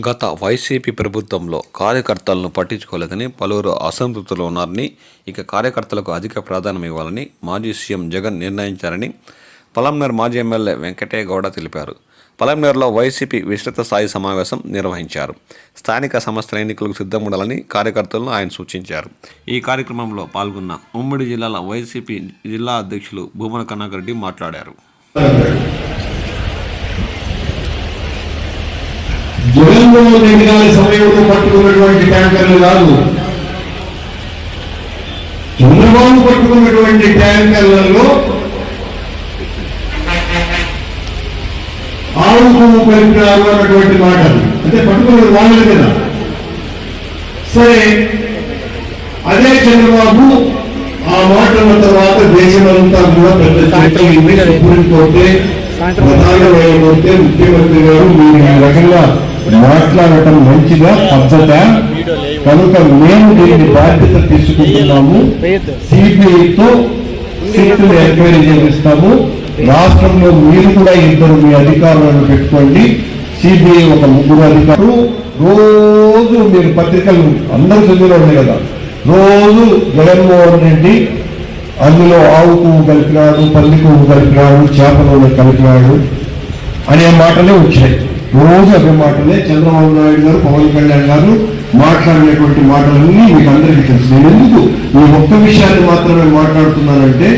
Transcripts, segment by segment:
గత వైసీపీ ప్రభుత్వంలో కార్యకర్తలను పట్టించుకోలేదని పలువురు అసంతృప్తులు ఉన్నారని, ఇక కార్యకర్తలకు అధిక ప్రాధాన్యం ఇవ్వాలని మాజీ సీఎం జగన్ నిర్ణయించారని పలమనేరు మాజీ ఎమ్మెల్యే వెంకటయ్య గౌడ తెలిపారు. పలమనేరులో వైసీపీ విస్తృత స్థాయి సమావేశం నిర్వహించారు. స్థానిక సంస్థల ఎన్నికలకు సిద్ధముండాలని కార్యకర్తలను ఆయన సూచించారు. ఈ కార్యక్రమంలో పాల్గొన్న ఉమ్మడి జిల్లాల వైసీపీ జిల్లా అధ్యక్షులు భూమన కనకర్ రెడ్డి మాట్లాడారు. జగన్మోహన్ రెడ్డి గారి సమయంలో పట్టుకున్నటువంటి ట్యాంకర్లు కాదు, చంద్రబాబు పట్టుకున్నటువంటి ట్యాంకర్లలో ఆవుకు కలిపినారు అన్నటువంటి మాటలు అంటే పట్టుకున్నది వాళ్ళే కదా. సరే, అదే చంద్రబాబు ఆ మాటల తర్వాత దేశమంతా కూడా పెద్ద చర్చపోతే ప్రధానమైపోతే ముఖ్యమంత్రి గారు మీరు ఈ రకంగా మాట్లాడటం మంచిగా పద్ధత కనుక మేము దీన్ని బాధ్యత తీసుకుంటున్నాము. సిబిఐతో సీట్లు ఎంక్వైరీ చేపిస్తాము. రాష్ట్రంలో మీరు కూడా ఇద్దరు మీ అధికారులను పెట్టుకోండి. సిబిఐ ఒక ముగ్గురు అధికారులు. రోజు మీరు పత్రికలు అందరూ చదివిలో ఉన్నాయి కదా, రోజు జగన్మోహన్ రెడ్డి అందులో ఆవు పువ్వు కలిపినాడు, పల్లి పువ్వు కలిపినాడు, చేప నూనె కలిపినాడు అనే మాటలే వచ్చాయి. రోజు అదే మాటలే చంద్రబాబు నాయుడు గారు, పవన్ కళ్యాణ్ గారు మాట్లాడినటువంటి మాటలన్నీ మీకు అందరికీ తెలుసు. నేను ఎందుకు ఈ ఒక్క విషయాన్ని మాత్రమే మాట్లాడుతున్నానంటే,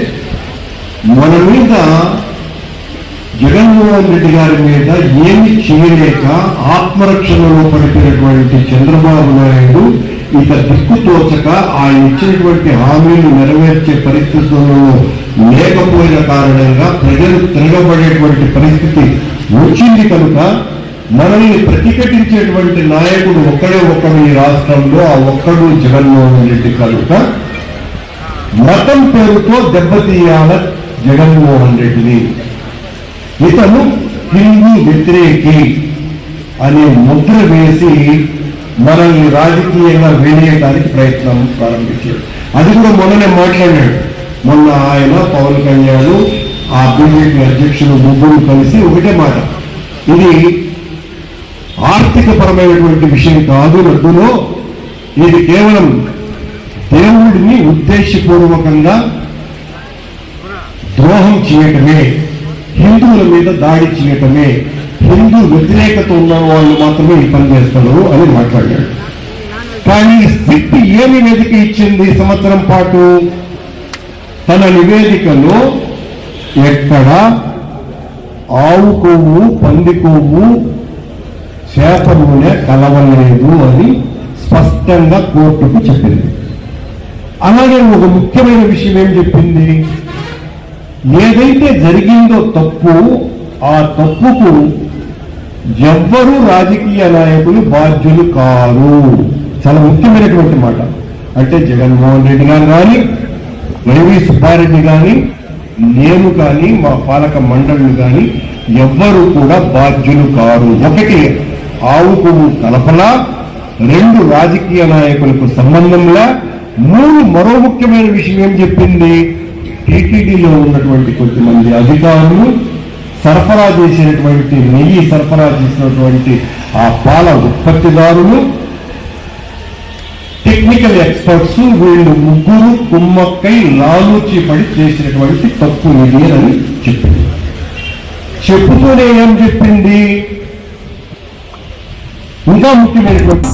మన మీద జగన్మోహన్ రెడ్డి గారి మీద ఏమి చేయలేక ఆత్మరక్షణలో పడిపోయినటువంటి చంద్రబాబు నాయుడు ఇక దిక్కుతోచక ఆయన ఇచ్చినటువంటి హామీలు నెరవేర్చే పరిస్థితుల్లో లేకపోయిన కారణంగా ప్రజలు తిరగబడేటువంటి పరిస్థితి వచ్చింది. కనుక మనల్ని ప్రతిఘటించేటువంటి నాయకుడు ఒక్కడు ఈ రాష్ట్రంలో, ఆ ఒక్కడు జగన్మోహన్ రెడ్డి. కనుక మతం పేరుతో దెబ్బతీయాల జగన్మోహన్ రెడ్డిని. ఇతను హిందూ వ్యతిరేకి అనే ముద్ర వేసి మనల్ని రాజకీయంగా వేయడానికి ప్రయత్నం ప్రారంభించాడు. అది కూడా మొన్ననే మాట్లాడాడు. మొన్న ఆయన, పవన్ కళ్యాణ్, ఆ బీజేపీ అధ్యక్షులు ముగ్గురు కలిసి ఒకటే మాట, ఇది ఆర్థిక పరమైనటువంటి విషయం కాదు రద్దులో, ఇది కేవలం దేవుడిని ఉద్దేశపూర్వకంగా ద్రోహం చేయటమే, హిందువుల మీద దాడి చేయటమే, హిందూ వ్యతిరేకత ఉన్న వాళ్ళు మాత్రమే ఈ పని చేస్తారు అని మాట్లాడాడు. కానీ సిట్ ఏమి నివేదిక ఇచ్చింది సంవత్సరం పాటు? తన నివేదికలో ఎక్కడ ఆవు కొవ్వు, పంది కొవ్వు, చేప నూనె కలవలేదు అని స్పష్టంగా కోర్టుకు చెప్పింది. అలాగే ఒక ముఖ్యమైన విషయం ఏం చెప్పింది? ఏదైతే జరిగిందో తప్పు, ఆ తప్పుకు ఎవ్వరూ రాజకీయ నాయకులు బాధ్యులు కారు. చాలా ముఖ్యమైనటువంటి మాట. అంటే జగన్మోహన్ రెడ్డి గారు కానీ, వైవి సుబ్బారెడ్డి కానీ, నేను కానీ, మా పాలక మండళ్ళు కానీ ఎవ్వరూ కూడా బాధ్యులు కారు. ఒకటి, ఆవుకు కలపలా. రెండు, రాజకీయ నాయకులకు సంబంధంలా. మూడు, మరో ముఖ్యమైన విషయం ఏం చెప్పింది? టీటీడీలో ఉన్నటువంటి కొద్దిమంది అధికారులు సరఫరా చేసినటువంటి నెయ్యి సరఫరా చేసినటువంటి ఆ పాల ఉత్పత్తిదారులు, టెక్నికల్ ఎక్స్పర్ట్స్, వీళ్ళు ముగ్గురు కుమ్మక్కై లాలూచి పడి చేసినటువంటి తప్పు ఇది అని చెప్పింది. చెప్పుతూనే ఏం చెప్పింది? ఇంకా ముఖ్యమైనటువంటి